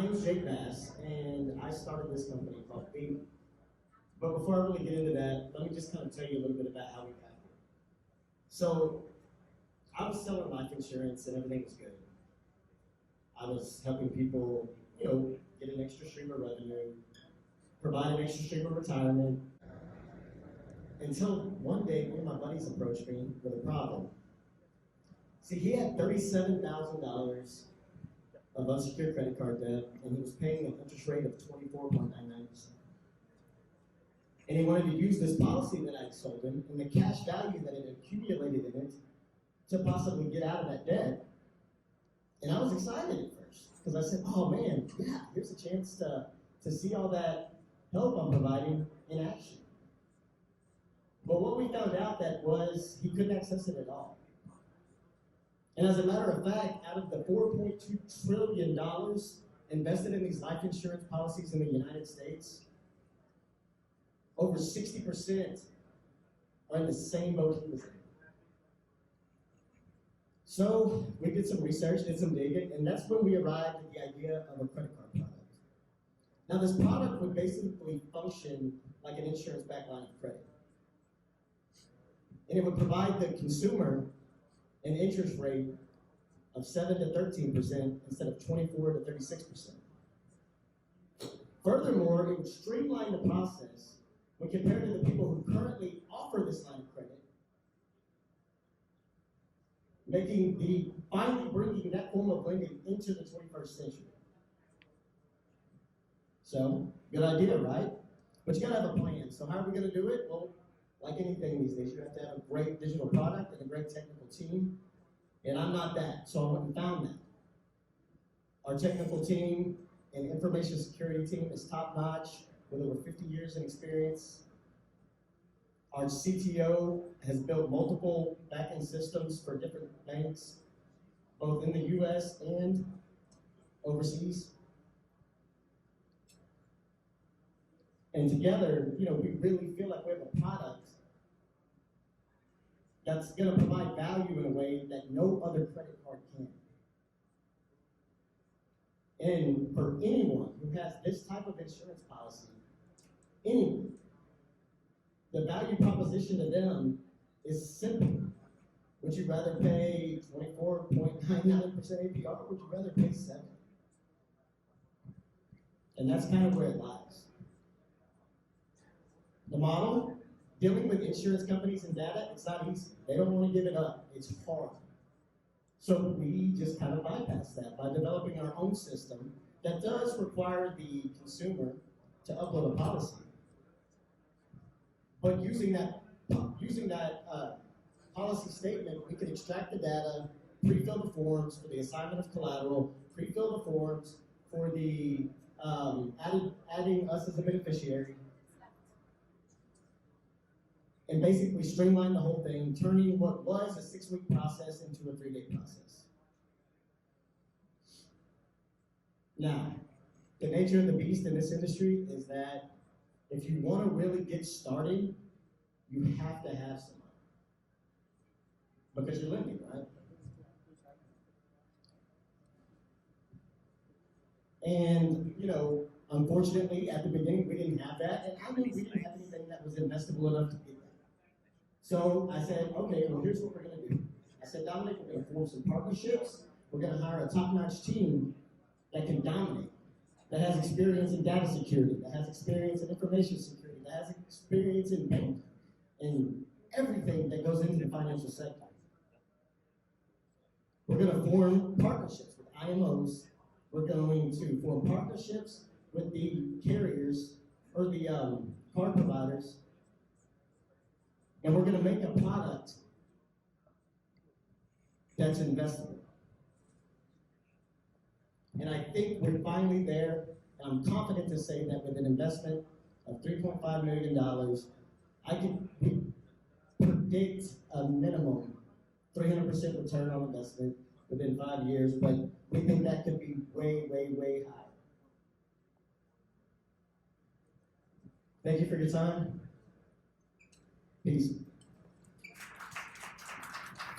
name's Jake Bass, and I started this company called Beam. But before I really get into that, let me just kind of tell you a little bit about how we got here. So, I was selling life insurance and everything was good. I was helping people, get an extra stream of revenue, provide an extra stream of retirement, until one day one of my buddies approached me with a problem. See, he had $37,000 of unsecured credit card debt, and he was paying an interest rate of 24.99%. And he wanted to use this policy that I had sold him and the cash value that had accumulated in it to possibly get out of that debt. And I was excited at first because I said, oh man, yeah, here's a chance to see all that help I'm providing in action. But what we found out that was he couldn't access it at all. And as a matter of fact, out of the $4.2 trillion invested in these life insurance policies in the United States, over 60% are in the same boat he was in. So we did some research, did some digging, and that's when we arrived at the idea of a credit card product. Now this product would basically function like an insurance-backed line of credit. And it would provide the consumer an interest rate of 7 to 13% instead of 24 to 36%. Furthermore, it would streamline the process when compared to the people who currently offer this line of credit, finally bringing that form of lending into the 21st century. So, good idea, right? But you gotta have a plan. So how are we gonna do it? Well, like anything these days, you have to have a great digital product and a great technical team. And I'm not that, so I went and found that. Our technical team and information security team is top-notch with over 50 years in experience. Our CTO has built multiple back-end systems for different banks, both in the US and overseas. And together, we really feel like we have a product that's going to provide value in a way that no other credit card can. And for anyone who has this type of insurance policy, anyone, the value proposition to them is simple. Would you rather pay 24.99% APR, or would you rather pay 7%? And that's kind of where it lies. The model, dealing with insurance companies and data, it's not easy. They don't want to give it up. It's hard. So we just kind of bypass that by developing our own system that does require the consumer to upload a policy. But using that policy statement, we can extract the data, pre-fill the forms for the assignment of collateral, pre-fill the forms for the adding us as a beneficiary, and basically streamline the whole thing, turning what was a 6-week process into a 3-day process. Now, the nature of the beast in this industry is that if you want to really get started, you have to have some money. Because you're lending, right? And, unfortunately, at the beginning, we didn't have that, and I knew we didn't have anything that was investable enough to get that. So I said, okay, well, here's what we're going to do. I said, Dominic, we're going to form some partnerships. We're going to hire a top-notch team that can dominate, that has experience in data security, that has experience in information security, that has experience in banking, and everything that goes into the financial sector. We're going to form partnerships with IMOs. We're going to form partnerships with the carriers or the card providers. And we're going to make a product that's investable. And I think we're finally there. And I'm confident to say that with an investment of $3.5 million, I can predict a minimum 300% return on investment within 5 years, but we think that could be way, way, way higher. Thank you for your time. Peace.